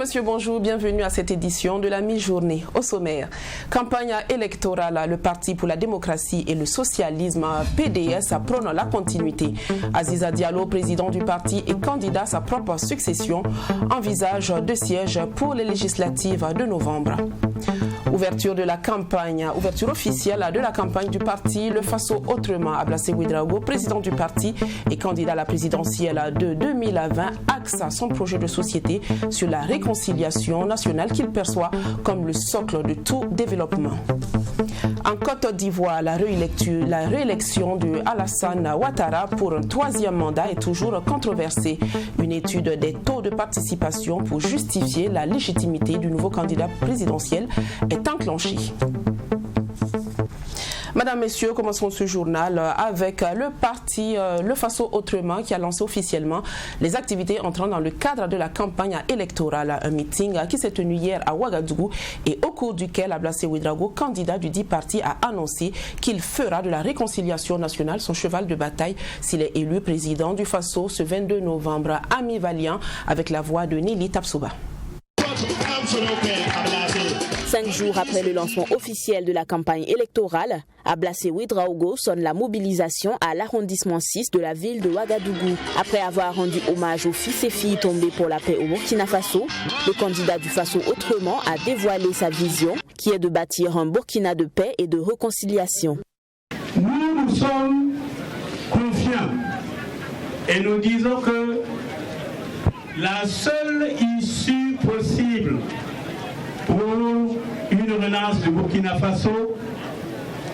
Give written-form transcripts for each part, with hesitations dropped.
Monsieur, bonjour, bienvenue à cette édition de la mi-journée. Au sommaire, campagne électorale, le Parti pour la démocratie et le socialisme PDS prône la continuité. Aziza Diallo, président du parti et candidat à sa propre succession, envisage 2 sièges pour les législatives de novembre. Ouverture officielle de la campagne du parti Le Faso Autrement. Ablassé Ouedraogo, président du parti et candidat à la présidentielle de 2020, axe son projet de société sur la réconciliation nationale qu'il perçoit comme le socle de tout développement. En Côte d'Ivoire, la réélection de Alassane Ouattara pour un 3e mandat est toujours controversée. Une étude des taux de participation pour justifier la légitimité du nouveau candidat présidentiel est enclenchée. Madame, Messieurs, commençons ce journal avec le parti Le Faso Autrement qui a lancé officiellement les activités entrant dans le cadre de la campagne électorale. Un meeting qui s'est tenu hier à Ouagadougou et au cours duquel Ablassé Ouedraogo, candidat du dit parti, a annoncé qu'il fera de la réconciliation nationale son cheval de bataille s'il est élu président du Faso ce 22 novembre. Ami Valiant avec la voix de Nelly Tapsouba. 5 jours après le lancement officiel de la campagne électorale, Ablassé Ouedraogo sonne la mobilisation à l'arrondissement 6 de la ville de Ouagadougou. Après avoir rendu hommage aux fils et filles tombés pour la paix au Burkina Faso, le candidat du Faso Autrement a dévoilé sa vision qui est de bâtir un Burkina de paix et de réconciliation. Nous sommes confiants et nous disons que la seule issue possible pour une relance du Burkina Faso,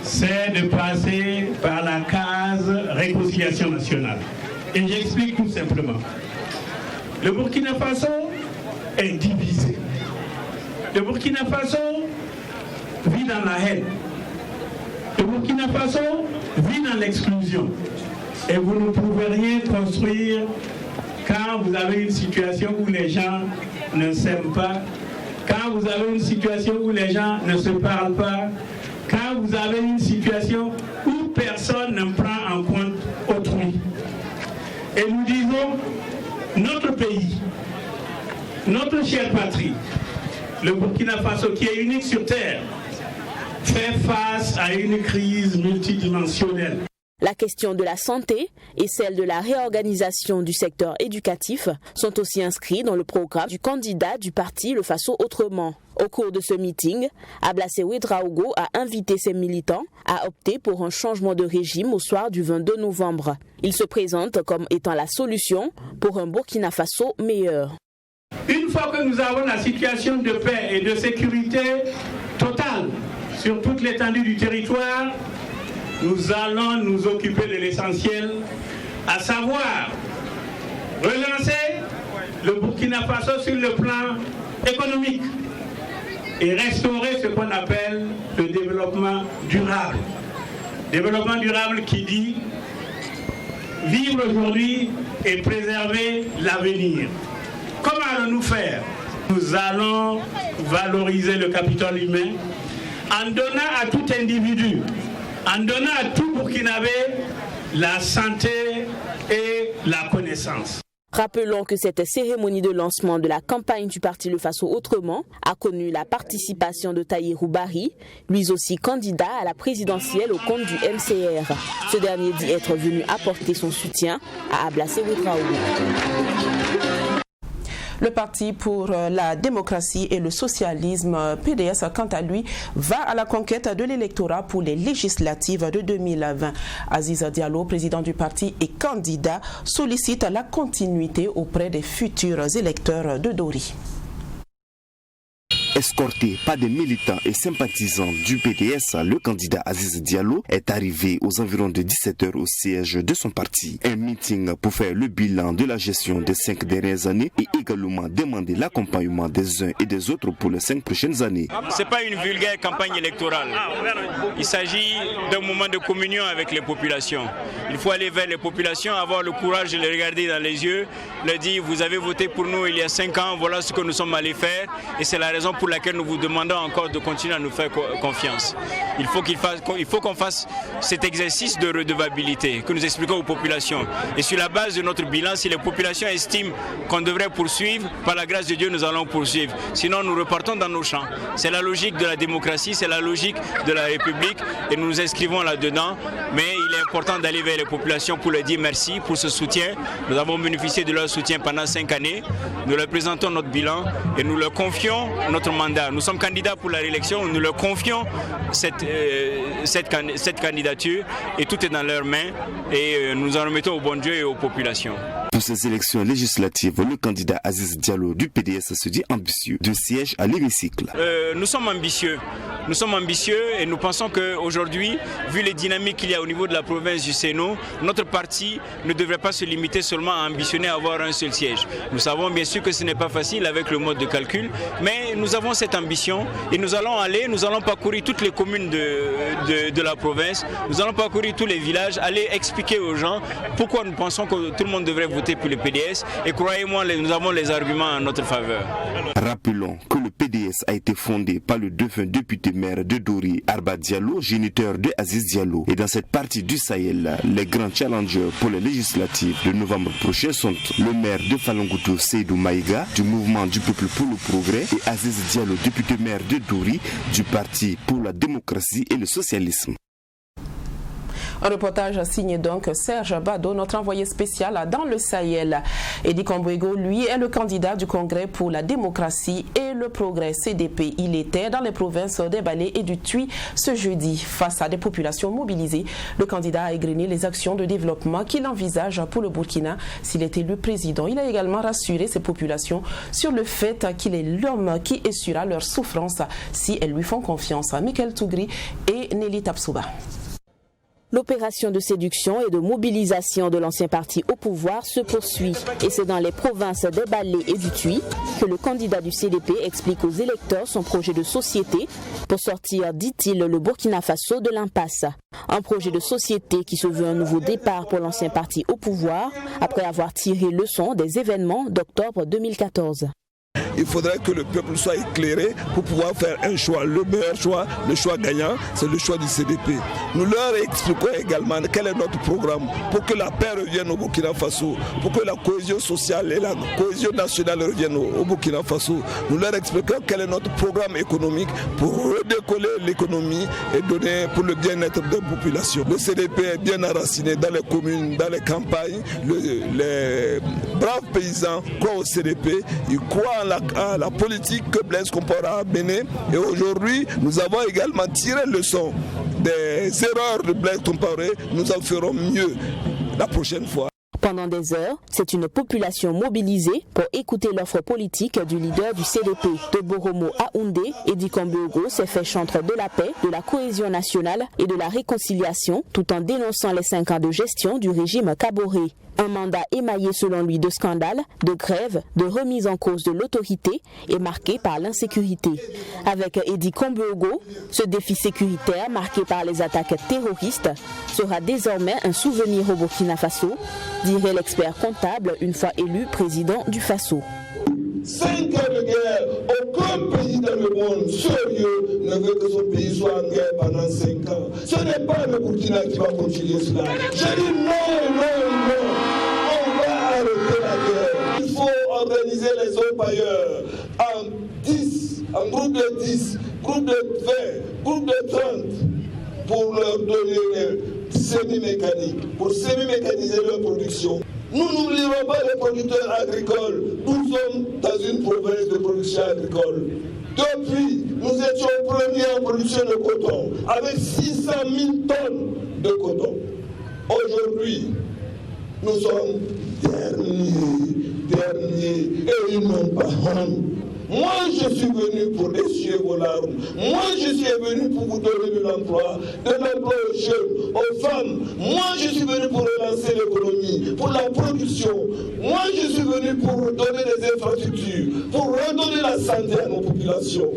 c'est de passer par la case réconciliation nationale. Et j'explique tout simplement. Le Burkina Faso est divisé. Le Burkina Faso vit dans la haine. Le Burkina Faso vit dans l'exclusion. Et vous ne pouvez rien construire quand vous avez une situation où les gens ne s'aiment pas, quand vous avez une situation où les gens ne se parlent pas, quand vous avez une situation où personne ne prend en compte autrui. Et nous disons, notre pays, notre chère patrie, le Burkina Faso qui est unique sur terre, fait face à une crise multidimensionnelle. La question de la santé et celle de la réorganisation du secteur éducatif sont aussi inscrits dans le programme du candidat du parti Le Faso Autrement. Au cours de ce meeting, Ablassé Ouedraogo a invité ses militants à opter pour un changement de régime au soir du 22 novembre. Il se présente comme étant la solution pour un Burkina Faso meilleur. Une fois que nous avons la situation de paix et de sécurité totale sur toute l'étendue du territoire, nous allons nous occuper de l'essentiel, à savoir relancer le Burkina Faso sur le plan économique et restaurer ce qu'on appelle le développement durable. Développement durable qui dit vivre aujourd'hui et préserver l'avenir. Comment allons-nous faire? Nous allons valoriser le capital humain en donnant à tout individu, en donnant à tout Burkinabé la santé et la connaissance. Rappelons que cette cérémonie de lancement de la campagne du parti Le Faso Autrement a connu la participation de Tahirou Barry, lui aussi candidat à la présidentielle au compte du MCR. Ce dernier dit être venu apporter son soutien à Ablassé Ouedraogo. Le Parti pour la démocratie et le socialisme, PDS, quant à lui, va à la conquête de l'électorat pour les législatives de 2020. Aziza Diallo, président du parti et candidat, sollicite la continuité auprès des futurs électeurs de Dori. Escorté par des militants et sympathisants du PDS, le candidat Aziz Diallo est arrivé aux environs de 17h au siège de son parti. Un meeting pour faire le bilan de la gestion des 5 dernières années et également demander l'accompagnement des uns et des autres pour les 5 prochaines années. Ce n'est pas une vulgaire campagne électorale. Il s'agit d'un moment de communion avec les populations. Il faut aller vers les populations, avoir le courage de les regarder dans les yeux, leur dire vous avez voté pour nous il y a 5 ans, voilà ce que nous sommes allés faire et c'est la raison pour laquelle laquelle nous vous demandons encore de continuer à nous faire confiance. Il faut qu'on fasse cet exercice de redevabilité que nous expliquons aux populations. Et sur la base de notre bilan, si les populations estiment qu'on devrait poursuivre, par la grâce de Dieu, nous allons poursuivre. Sinon, nous repartons dans nos champs. C'est la logique de la démocratie, c'est la logique de la République et nous nous inscrivons là-dedans. Mais il est important d'aller vers les populations pour leur dire merci pour ce soutien. Nous avons bénéficié de leur soutien pendant 5 années. Nous leur présentons notre bilan et nous leur confions notre mandat. Nous sommes candidats pour la réélection, nous leur confions cette candidature et tout est dans leurs mains et nous en remettons au bon Dieu et aux populations. Pour ces élections législatives, le candidat Aziz Diallo du PDS se dit ambitieux de siège à l'hémicycle. Nous sommes ambitieux. Nous sommes ambitieux et nous pensons qu'aujourd'hui, vu les dynamiques qu'il y a au niveau de la province du Sénat, notre parti ne devrait pas se limiter seulement à ambitionner à avoir un seul siège. Nous savons bien sûr que ce n'est pas facile avec le mode de calcul, mais nous avons cette ambition et nous allons parcourir toutes les communes de la province, nous allons parcourir tous les villages, aller expliquer aux gens pourquoi nous pensons que tout le monde devrait voter pour le PDS et croyez-moi, nous avons les arguments en notre faveur. Rappelons que le PDS a été fondé par le défunt député maire de Dori, Arba Diallo, géniteur de Aziz Diallo. Et dans cette partie du Sahel, les grands challengers pour les législatives de novembre prochain sont le maire de Falangoutou, Seydou Maïga, du mouvement du peuple pour le progrès, et Aziz Diallo, député maire de Dori, du parti pour la démocratie et le socialisme. Un reportage signé donc Serge Bado, notre envoyé spécial dans le Sahel. Edi Kambouego, lui, est le candidat du Congrès pour la démocratie et le progrès CDP. Il était dans les provinces des Balé et du Tui ce jeudi. Face à des populations mobilisées, le candidat a égrené les actions de développement qu'il envisage pour le Burkina s'il est élu président. Il a également rassuré ces populations sur le fait qu'il est l'homme qui essuiera leur souffrance si elles lui font confiance. Michael Tougri et Nelly Tapsouba. L'opération de séduction et de mobilisation de l'ancien parti au pouvoir se poursuit. Et c'est dans les provinces des Balé et du Tui que le candidat du CDP explique aux électeurs son projet de société pour sortir, dit-il, le Burkina Faso de l'impasse. Un projet de société qui se veut un nouveau départ pour l'ancien parti au pouvoir après avoir tiré leçon des événements d'octobre 2014. Il faudrait que le peuple soit éclairé pour pouvoir faire un choix. Le meilleur choix, le choix gagnant, c'est le choix du CDP. Nous leur expliquons également quel est notre programme pour que la paix revienne au Burkina Faso, pour que la cohésion sociale et la cohésion nationale reviennent au Burkina Faso. Nous leur expliquons quel est notre programme économique pour redécoller l'économie et donner pour le bien-être des populations. Le CDP est bien enraciné dans les communes, dans les campagnes. Les braves paysans croient au CDP, ils croient à la politique que Blaise Compaoré a menée et aujourd'hui nous avons également tiré leçon des erreurs de Blaise Compaoré. Nous en ferons mieux la prochaine fois. Pendant des heures, c'est une population mobilisée pour écouter l'offre politique du leader du CDP. De Boromo à Houndé, Edi Kambouego s'est fait chantre de la paix, de la cohésion nationale et de la réconciliation, tout en dénonçant les 5 ans de gestion du régime Kaboré. Un mandat émaillé selon lui de scandales, de grèves, de remise en cause de l'autorité et marqué par l'insécurité. Avec Edi Kambouego, ce défi sécuritaire marqué par les attaques terroristes sera désormais un souvenir au Burkina Faso, dirait l'expert comptable une fois élu président du Faso. 5 ans de guerre, aucun pays dans le monde sérieux ne veut que son pays soit en guerre pendant 5 ans. Ce n'est pas le Burkina qui va continuer cela. Je dis non, on va arrêter la guerre. Il faut organiser les orpailleurs en groupe de 10, groupe de 20, groupe de 30 pour leur donner les semi-mécaniques, pour semi-mécaniser leur production. Nous n'oublierons pas les producteurs agricoles. Nous sommes dans une province de production agricole. Depuis, nous étions premiers en production de coton, avec 600 000 tonnes de coton. Aujourd'hui, nous sommes derniers, et ils n'ont pas honte. Moi, je suis venu pour essuyer vos larmes. Moi, je suis venu pour vous donner de l'emploi aux jeunes, aux femmes. Moi, je suis venu pour relancer l'économie, pour la production. Moi, je suis venu pour donner des infrastructures, pour redonner la santé à nos populations.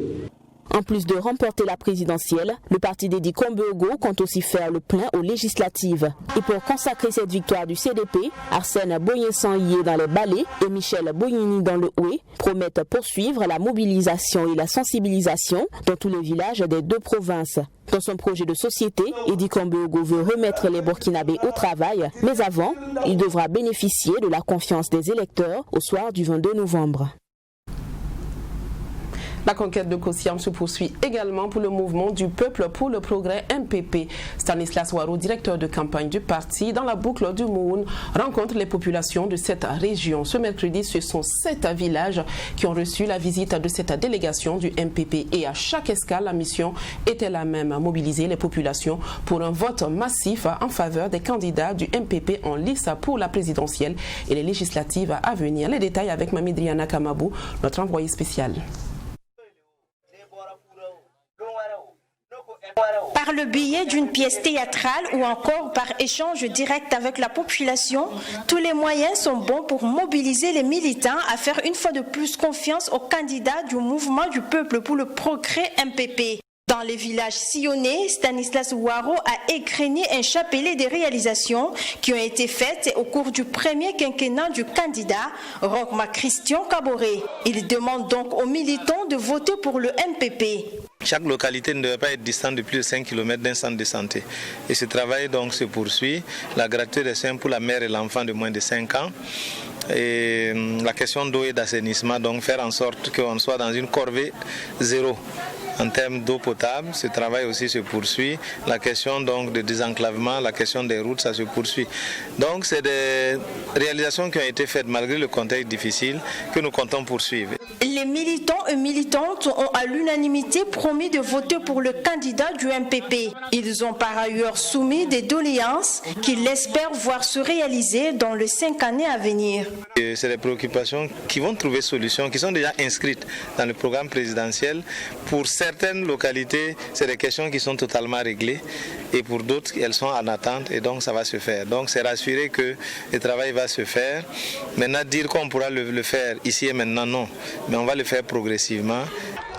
En plus de remporter la présidentielle, le parti d'Edi Kombeogo compte aussi faire le plein aux législatives. Et pour consacrer cette victoire du CDP, Arsène Boyen-Sanyé dans les Balais et Michel Boyini dans le Oué promettent poursuivre la mobilisation et la sensibilisation dans tous les villages des deux provinces. Dans son projet de société, Edi Kombeogo veut remettre les Burkinabés au travail, mais avant, il devra bénéficier de la confiance des électeurs au soir du 22 novembre. La conquête de Kosiam se poursuit également pour le mouvement du peuple pour le progrès MPP. Stanislas Waro, directeur de campagne du parti dans la boucle du Mouhoun, rencontre les populations de cette région. Ce mercredi, ce sont 7 villages qui ont reçu la visite de cette délégation du MPP. Et à chaque escale, la mission était la même, mobiliser les populations pour un vote massif en faveur des candidats du MPP en lice pour la présidentielle et les législatives à venir. Les détails avec Mamidriana Kamabou, notre envoyé spécial. Par le biais d'une pièce théâtrale ou encore par échange direct avec la population, tous les moyens sont bons pour mobiliser les militants à faire une fois de plus confiance aux candidats du mouvement du peuple pour le progrès MPP. Dans les villages sillonnés, Stanislas Waro a égraigné un chapelet des réalisations qui ont été faites au cours du premier quinquennat du candidat Rochma Christian Kaboré. Il demande donc aux militants de voter pour le MPP. Chaque localité ne devrait pas être distante de plus de 5 km d'un centre de santé. Et ce travail donc se poursuit. La gratuité des soins pour la mère et l'enfant de moins de 5 ans. Et la question d'eau et d'assainissement, donc faire en sorte qu'on soit dans une corvée zéro. En termes d'eau potable, ce travail aussi se poursuit. La question donc de désenclavement, la question des routes, ça se poursuit. Donc c'est des réalisations qui ont été faites malgré le contexte difficile que nous comptons poursuivre. Les militants et militantes ont à l'unanimité promis de voter pour le candidat du MPP. Ils ont par ailleurs soumis des doléances qu'ils espèrent voir se réaliser dans les 5 années à venir. C'est des préoccupations qui vont trouver solution, qui sont déjà inscrites dans le programme présidentiel. Pour certaines localités, c'est des questions qui sont totalement réglées et pour d'autres, elles sont en attente et donc ça va se faire. Donc c'est rassurer que le travail va se faire. Maintenant, dire qu'on pourra le faire ici et maintenant, non. Mais on va le faire progressivement.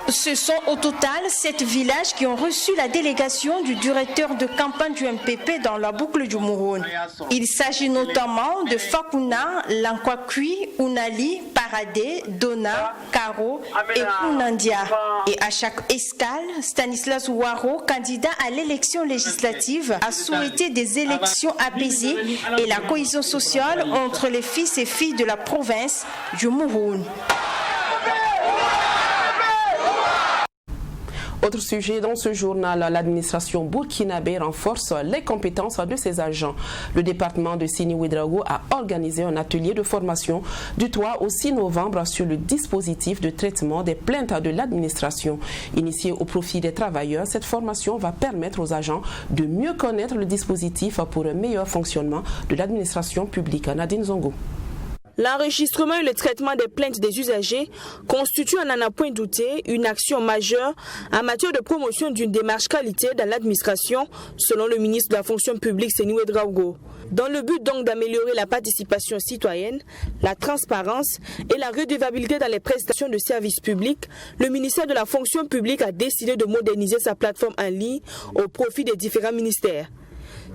Ce sont au total 7 villages qui ont reçu la délégation du directeur de campagne du MPP dans la boucle du Mouhoun. Il s'agit notamment de Fakuna, Lankwakui, Unali, Paradé, Dona, Karo et Kunandia. Et à chaque escale, Stanislas Waro, candidat à l'élection législative, a souhaité des élections apaisées et la cohésion sociale entre les fils et filles de la province du Mouhoun. Autre sujet dans ce journal, l'administration burkinabé renforce les compétences de ses agents. Le département de Sini-Ouedraogo a organisé un atelier de formation du 3 au 6 novembre sur le dispositif de traitement des plaintes de l'administration. Initiée au profit des travailleurs, cette formation va permettre aux agents de mieux connaître le dispositif pour un meilleur fonctionnement de l'administration publique. Nadine Zongo. L'enregistrement et le traitement des plaintes des usagers constitue, à n'en point douter, une action majeure en matière de promotion d'une démarche qualité dans l'administration, selon le ministre de la fonction publique Seni Ouedraogo. Dans le but donc d'améliorer la participation citoyenne, la transparence et la redevabilité dans les prestations de services publics, le ministère de la fonction publique a décidé de moderniser sa plateforme en ligne au profit des différents ministères.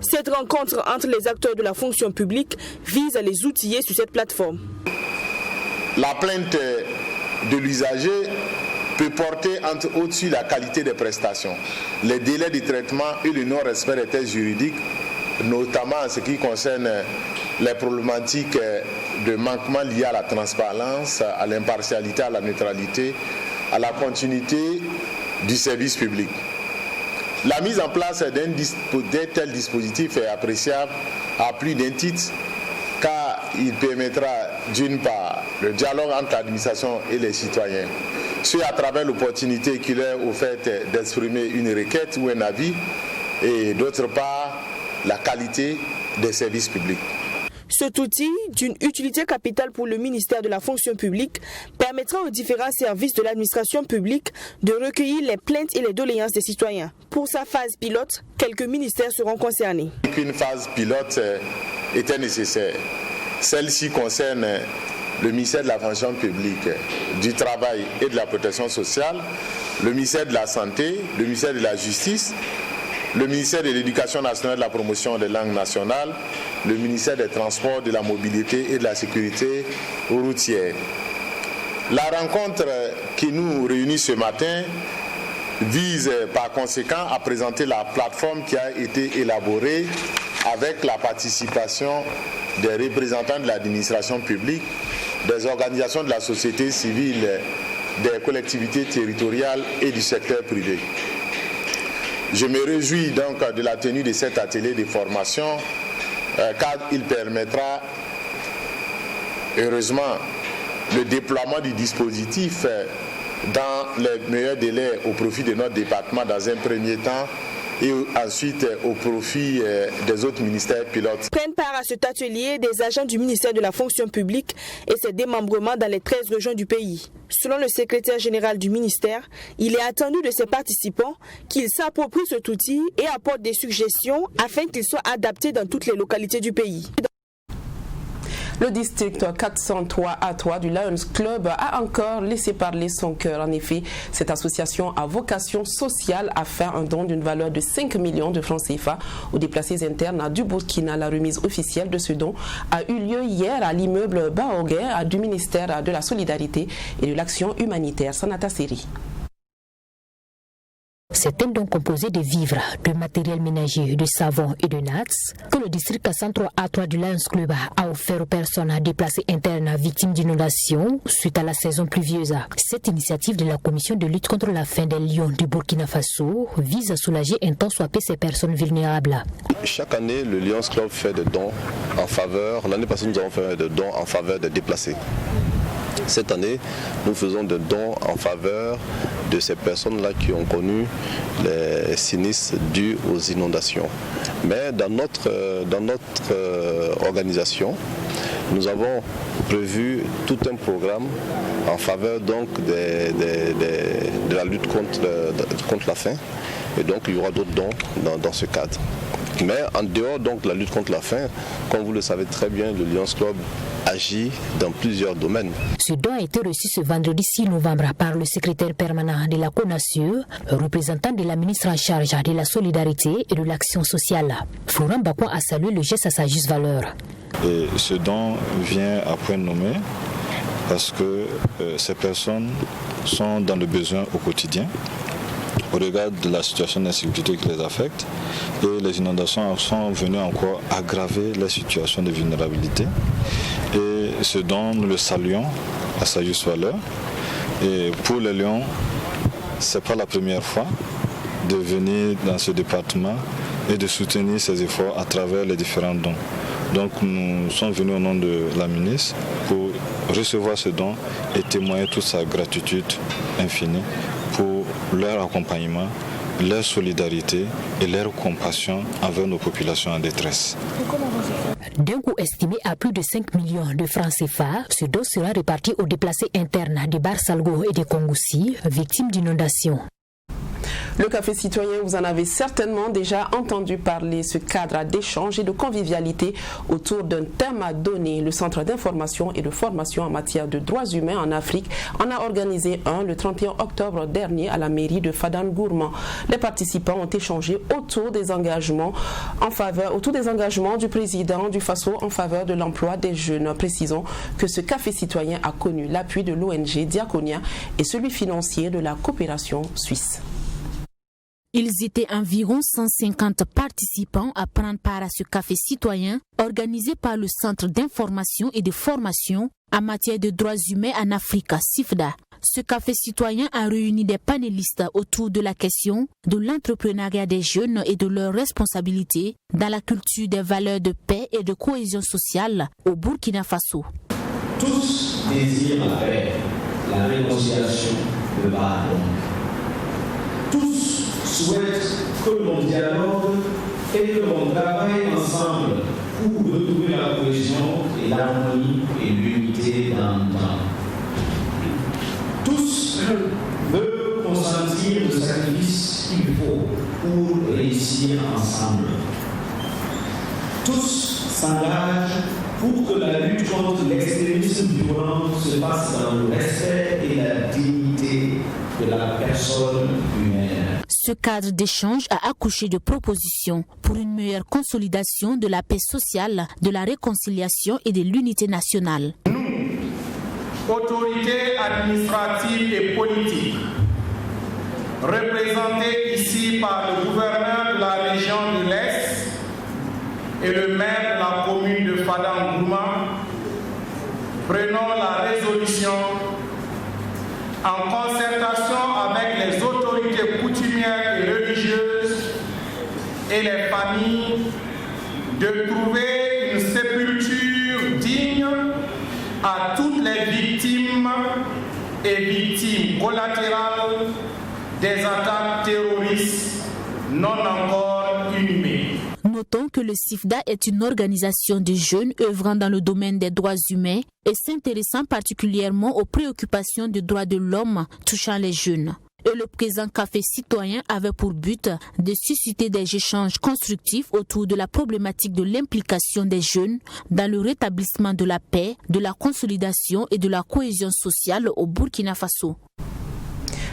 Cette rencontre entre les acteurs de la fonction publique vise à les outiller sur cette plateforme. La plainte de l'usager peut porter entre autres sur la qualité des prestations, les délais de traitement et le non-respect des tests juridiques, notamment en ce qui concerne les problématiques de manquement liés à la transparence, à l'impartialité, à la neutralité, à la continuité du service public. La mise en place d'un tel dispositif est appréciable à plus d'un titre, car il permettra d'une part le dialogue entre l'administration et les citoyens, ce à travers l'opportunité qu'il est offerte d'exprimer une requête ou un avis, et d'autre part la qualité des services publics. Cet outil, d'une utilité capitale pour le ministère de la fonction publique, permettra aux différents services de l'administration publique de recueillir les plaintes et les doléances des citoyens. Pour sa phase pilote, quelques ministères seront concernés. Une phase pilote était nécessaire. Celle-ci concerne le ministère de la fonction publique, du travail et de la protection sociale, le ministère de la Santé, le ministère de la Justice, le ministère de l'Éducation nationale et de la promotion des langues nationales, le ministère des Transports, de la Mobilité et de la Sécurité routière. La rencontre qui nous réunit ce matin vise par conséquent à présenter la plateforme qui a été élaborée avec la participation des représentants de l'administration publique, des organisations de la société civile, des collectivités territoriales et du secteur privé. Je me réjouis donc de la tenue de cet atelier de formation car il permettra heureusement le déploiement du dispositif dans les meilleurs délais au profit de notre département dans un premier temps et ensuite au profit des autres ministères pilotes. Prennent part à cet atelier des agents du ministère de la fonction publique et ses démembrements dans les 13 régions du pays. Selon le secrétaire général du ministère, il est attendu de ses participants qu'ils s'approprient cet outil et apportent des suggestions afin qu'il soit adapté dans toutes les localités du pays. Le district 403A3 du Lions Club a encore laissé parler son cœur. En effet, cette association a vocation sociale à faire un don d'une valeur de 5 millions de francs CFA aux déplacés internes du Burkina. La remise officielle de ce don a eu lieu hier à l'immeuble Baogué du ministère de la Solidarité et de l'Action humanitaire. Sanata Seri. C'est un don composé de vivres, de matériel ménager, de savon et de nuts que le district 403A3 du Lions Club a offert aux personnes déplacées internes victimes d'inondations suite à la saison pluvieuse. Cette initiative de la Commission de lutte contre la faim des lions du Burkina Faso vise à soulager un temps soit peu ces personnes vulnérables. Chaque année, le Lions Club fait des dons en faveur. L'année passée, nous avons fait des dons en faveur des déplacés. Cette année, nous faisons des dons en faveur de ces personnes-là qui ont connu les sinistres dus aux inondations. Mais dans notre organisation, nous avons prévu tout un programme en faveur donc de la lutte contre la faim. Et donc il y aura d'autres dons dans ce cadre. Mais en dehors donc de la lutte contre la faim, comme vous le savez très bien, le Lions Club agit dans plusieurs domaines. Ce don a été reçu ce vendredi 6 novembre par le secrétaire permanent de la CONASUR, représentant de la ministre en charge de la solidarité et de l'action sociale. Florent Bakouan a salué le geste à sa juste valeur. Et ce don vient à point nommé parce que ces personnes sont dans le besoin au quotidien, au regard de la situation d'insécurité qui les affecte, et les inondations sont venues encore aggraver la situation de vulnérabilité. Et ce don, nous le saluons à sa juste valeur. Et pour les Lions, ce n'est pas la première fois de venir dans ce département et de soutenir ces efforts à travers les différents dons. Donc nous sommes venus au nom de la ministre pour recevoir ce don et témoigner toute sa gratitude infinie pour leur accompagnement, leur solidarité et leur compassion envers nos populations en détresse. D'un coût estimé à plus de 5 millions de francs CFA, ce don sera réparti aux déplacés internes de Barsalgo et de Kongoussi, victimes d'inondations. Le café citoyen, vous en avez certainement déjà entendu parler. Ce cadre d'échange et de convivialité autour d'un thème donné. Le Centre d'information et de formation en matière de droits humains en Afrique en a organisé un le 31 octobre dernier à la mairie de Fadane-Gourmand. Les participants ont échangé autour des engagements du président du Faso en faveur de l'emploi des jeunes. Précisons que ce café citoyen a connu l'appui de l'ONG Diaconia et celui financier de la coopération suisse. Ils étaient environ 150 participants à prendre part à ce café citoyen organisé par le Centre d'information et de formation en matière de droits humains en Afrique, CIFDA. Ce café citoyen a réuni des panélistes autour de la question de l'entrepreneuriat des jeunes et de leurs responsabilités dans la culture des valeurs de paix et de cohésion sociale au Burkina Faso. Tous désirent la paix, la réconciliation, le pardon. Tous souhaitent que l'on dialogue et que l'on travaille ensemble pour retrouver la cohésion et l'harmonie et l'unité dans le temps. Tous veulent consentir le sacrifice qu'il faut pour réussir ensemble. Tous s'engagent pour que la lutte contre l'extrémisme violent se fasse dans le respect et la dignité dignité de la personne humaine. Ce cadre d'échange a accouché de propositions pour une meilleure consolidation de la paix sociale, de la réconciliation et de l'unité nationale. Nous, autorités administratives et politiques, représentés ici par le gouverneur de la région de l'Est et le maire de la commune de Fadam-Gourma, prenons la résolution en concertation avec les autorités coutumières et religieuses et les familles de trouver une sépulture digne à toutes les victimes et victimes collatérales des attaques terroristes non encore inhumées. Notons que le CIFDA est une organisation de jeunes œuvrant dans le domaine des droits humains et s'intéressant particulièrement aux préoccupations des droits de l'homme touchant les jeunes. Et le présent café citoyen avait pour but de susciter des échanges constructifs autour de la problématique de l'implication des jeunes dans le rétablissement de la paix, de la consolidation et de la cohésion sociale au Burkina Faso.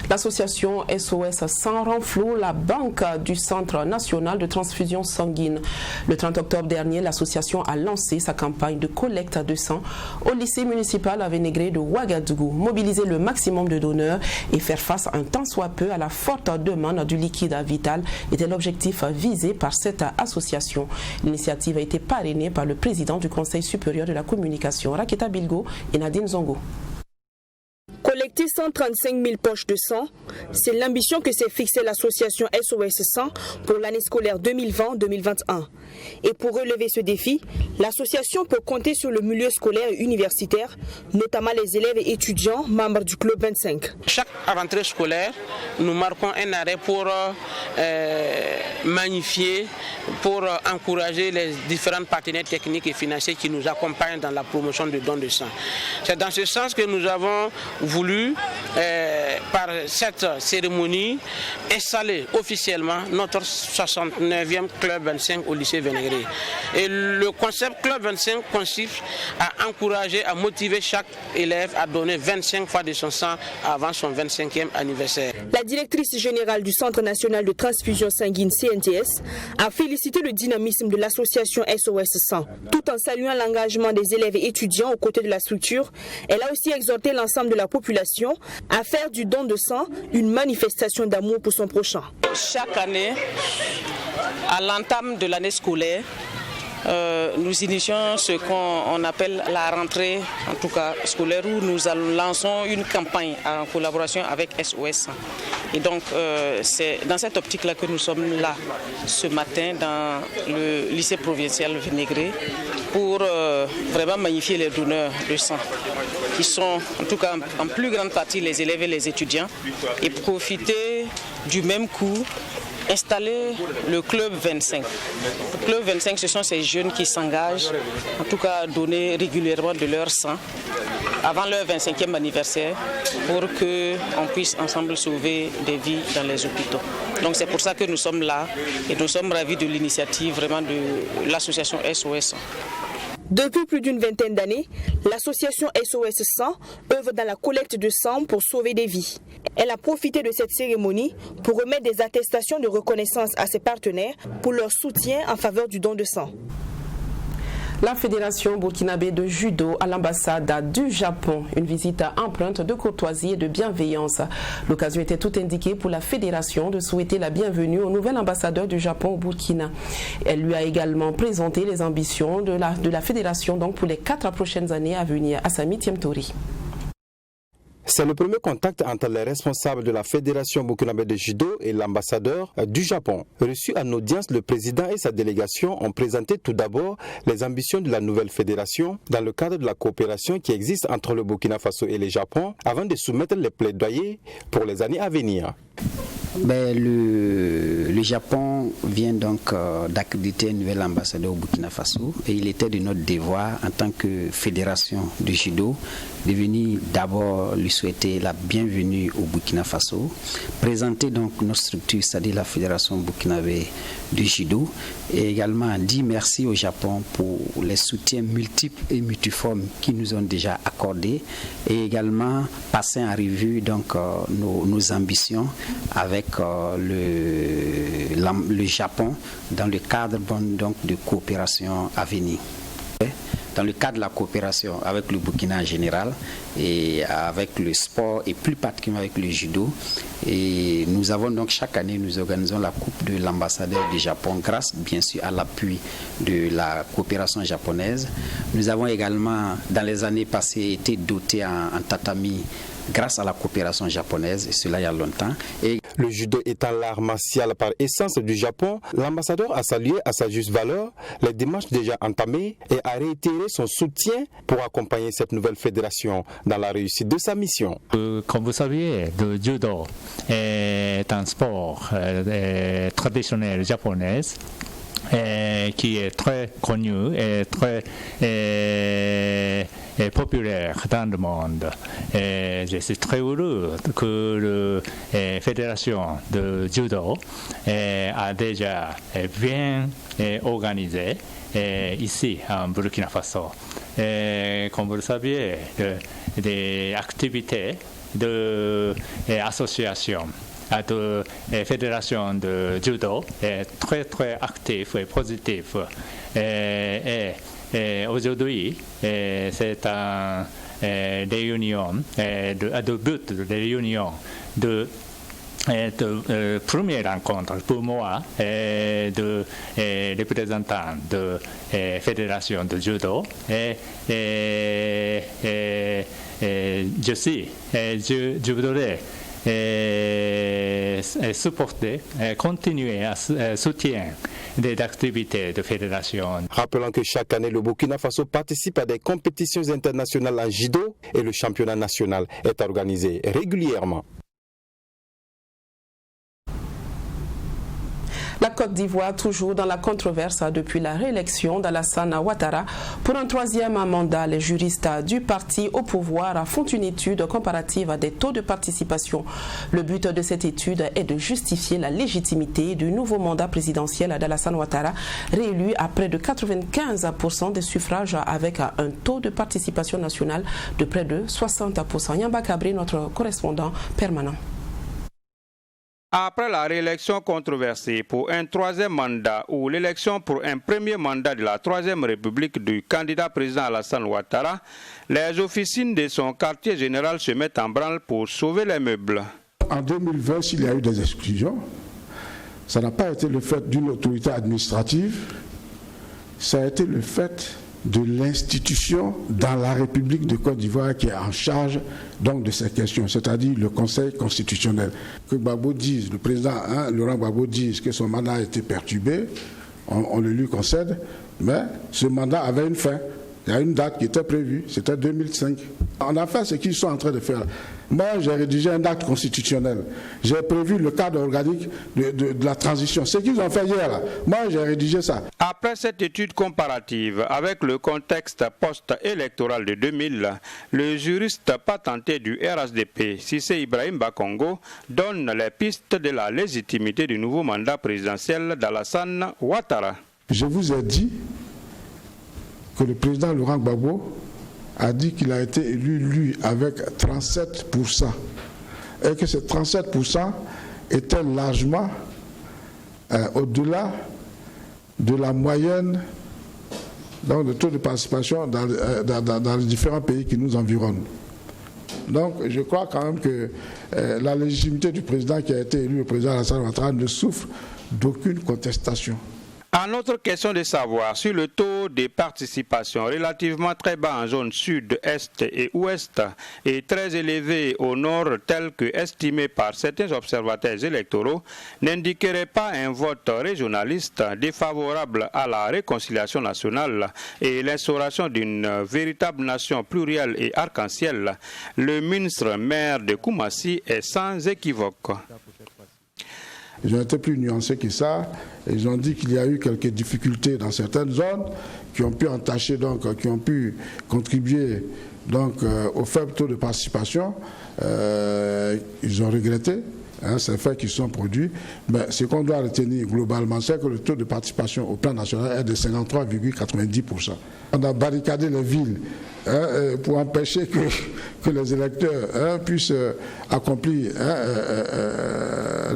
L'association SOS Sang renfloue la banque du Centre national de transfusion sanguine. Le 30 octobre dernier, l'association a lancé sa campagne de collecte de sang au lycée municipal à Vénégré de Ouagadougou. Mobiliser le maximum de donneurs et faire face un tant soit peu à la forte demande du liquide vital était l'objectif visé par cette association. L'initiative a été parrainée par le président du Conseil supérieur de la communication, Raketa Bilgo et Nadine Zongo. Collecter 135 000 poches de sang, c'est l'ambition que s'est fixée l'association SOS Sang pour l'année scolaire 2020-2021. Et pour relever ce défi, l'association peut compter sur le milieu scolaire et universitaire, notamment les élèves et étudiants membres du Club 25. Chaque rentrée scolaire, nous marquons un arrêt pour magnifier, pour encourager les différents partenaires techniques et financiers qui nous accompagnent dans la promotion du don de sang. C'est dans ce sens que nous avons voulu, par cette cérémonie, installer officiellement notre 69e Club 25 au lycée Vénégré. Et le concept Club 25 consiste à encourager, à motiver chaque élève à donner 25 fois de son sang avant son 25e anniversaire. La directrice générale du Centre national de transfusion sanguine CNTS a félicité le dynamisme de l'association SOS Sang. Tout en saluant l'engagement des élèves et étudiants aux côtés de la structure, elle a aussi exhorté l'ensemble de la population à faire du don de sang une manifestation d'amour pour son prochain. Chaque année, à l'entame de l'année scolaire, nous initions ce qu'on appelle la rentrée, en tout cas scolaire, où nous lançons une campagne en collaboration avec SOS. Et donc c'est dans cette optique-là que nous sommes là ce matin dans le lycée provincial Vénégré pour vraiment magnifier les donneurs de sang, qui sont en tout cas en plus grande partie les élèves et les étudiants, et profiter du même coup installer le Club 25. Le Club 25, ce sont ces jeunes qui s'engagent, en tout cas à donner régulièrement de leur sang avant leur 25e anniversaire pour qu'on puisse ensemble sauver des vies dans les hôpitaux. Donc c'est pour ça que nous sommes là et nous sommes ravis de l'initiative vraiment de l'association SOS. Depuis plus d'une vingtaine d'années, l'association SOS Sang œuvre dans la collecte de sang pour sauver des vies. Elle a profité de cette cérémonie pour remettre des attestations de reconnaissance à ses partenaires pour leur soutien en faveur du don de sang. La Fédération burkinabé de judo à l'ambassade du Japon. Une visite empreinte de courtoisie et de bienveillance. L'occasion était tout indiquée pour la Fédération de souhaiter la bienvenue au nouvel ambassadeur du Japon au Burkina. Elle lui a également présenté les ambitions de la Fédération donc pour les 4 prochaines années à venir. Assami Tiemtori. C'est le premier contact entre les responsables de la Fédération burkinabé de judo et l'ambassadeur du Japon. Reçu en audience, le président et sa délégation ont présenté tout d'abord les ambitions de la nouvelle fédération dans le cadre de la coopération qui existe entre le Burkina Faso et le Japon avant de soumettre les plaidoyers pour les années à venir. Le Japon vient donc d'accréditer un nouvel ambassadeur au Burkina Faso et il était de notre devoir en tant que fédération de judo de venir d'abord lui souhaiter la bienvenue au Burkina Faso, présenter donc notre structure, c'est-à-dire la fédération burkinabé de judo, et également dire merci au Japon pour les soutiens multiples et multiformes qu'ils nous ont déjà accordés, et également passer en revue donc nos ambitions avec le Japon dans le cadre donc de coopération à venir. Dans le cadre de la coopération avec le Burkina en général et avec le sport et plus particulièrement avec le judo. Et nous avons donc chaque année, nous organisons la coupe de l'ambassadeur du Japon grâce bien sûr à l'appui de la coopération japonaise. Nous avons également dans les années passées été dotés en tatami grâce à la coopération japonaise, et cela il y a longtemps. Et le judo étant l'art martial par essence du Japon, l'ambassadeur a salué à sa juste valeur les démarches déjà entamées et a réitéré son soutien pour accompagner cette nouvelle fédération dans la réussite de sa mission. Comme vous savez, le judo est un sport traditionnel japonais qui est très connu et très populaire dans le monde. Je suis très heureux que la fédération de judo a déjà bien organisé ici en Burkina Faso. Comme vous le savez, des activités d'association de fédération de judo est très très actif et positif. Aujourd'hui, c'est une réunion, de but de réunion de première rencontre pour moi de représentants de fédération de judo. Je voudrais supporter, continuer à soutenir des activités de fédération. Rappelons que chaque année, le Burkina Faso participe à des compétitions internationales en judo et le championnat national est organisé régulièrement. La Côte d'Ivoire, toujours dans la controverse depuis la réélection d'Alassane Ouattara pour un troisième mandat. Les juristes du parti au pouvoir font une étude comparative des taux de participation. Le but de cette étude est de justifier la légitimité du nouveau mandat présidentiel d'Alassane Ouattara, réélu à près de 95% des suffrages avec un taux de participation nationale de près de 60%. Yamba Kabri, notre correspondant permanent. Après la réélection controversée pour un troisième mandat ou l'élection pour un premier mandat de la Troisième République du candidat président Alassane Ouattara, les officines de son quartier général se mettent en branle pour sauver les meubles. En 2020, s'il y a eu des exclusions, ça n'a pas été le fait d'une autorité administrative, ça a été le fait de l'institution dans la République de Côte d'Ivoire qui est en charge donc de ces questions, c'est-à-dire le Conseil constitutionnel. Que Gbagbo dise, le président Laurent Gbagbo dise que son mandat a été perturbé, on le lui concède, mais ce mandat avait une fin. Il y a une date qui était prévue, c'était 2005. On a fait ce qu'ils sont en train de faire. Moi, j'ai rédigé un acte constitutionnel. J'ai prévu le cadre organique de la transition. Ce qu'ils ont fait hier, là, moi, j'ai rédigé ça. Après cette étude comparative avec le contexte post-électoral de 2000, le juriste patenté du RHDP, Cissé Ibrahim Bakongo, donne les pistes de la légitimité du nouveau mandat présidentiel d'Alassane Ouattara. Je vous ai dit que le président Laurent Gbagbo a dit qu'il a été élu, lui, avec 37%. Et que ces 37% étaient largement au-delà de la moyenne donc, de taux de participation dans les différents pays qui nous environnent. Donc je crois quand même que la légitimité du président qui a été élu, le président Alassane Ouattara, ne souffre d'aucune contestation. En autre question de savoir sur le taux de participation relativement très bas en zone sud, est et ouest et très élevé au nord tel que estimé par certains observateurs électoraux n'indiquerait pas un vote régionaliste défavorable à la réconciliation nationale et l'instauration d'une véritable nation plurielle et arc-en-ciel, le ministre maire de Koumassi est sans équivoque. Ils ont été plus nuancés que ça. Ils ont dit qu'il y a eu quelques difficultés dans certaines zones qui ont pu entacher, donc, qui ont pu contribuer donc, au faible taux de participation. Ils ont regretté ces faits qui sont produits. Mais ce qu'on doit retenir globalement, c'est que le taux de participation au plan national est de 53,90%. On a barricadé les villes pour empêcher que les électeurs puissent accomplir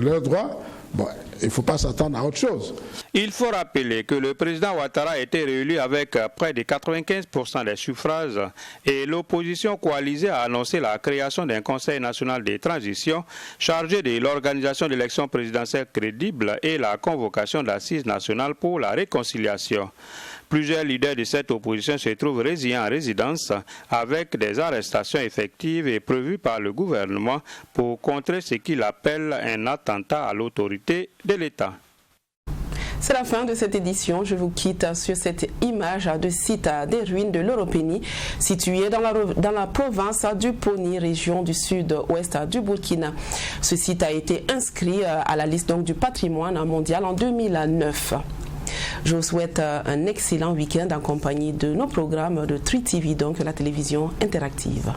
leurs droits. Bon, il ne faut pas s'attendre à autre chose. Il faut rappeler que le président Ouattara a été réélu avec près de 95% des suffrages et l'opposition coalisée a annoncé la création d'un Conseil national de transition chargé de l'organisation d'élections présidentielles crédibles et la convocation d'assises nationales pour la réconciliation. Plusieurs leaders de cette opposition se trouvent résignés en résidence avec des arrestations effectives et prévues par le gouvernement pour contrer ce qu'il appelle un attentat à l'autorité de l'État. C'est la fin de cette édition. Je vous quitte sur cette image de site des ruines de l'Europénie, située dans la province du Poni, région du sud-ouest du Burkina. Ce site a été inscrit à la liste donc, du patrimoine mondial en 2009. Je vous souhaite un excellent week-end en compagnie de nos programmes de Tri TV, donc la télévision interactive.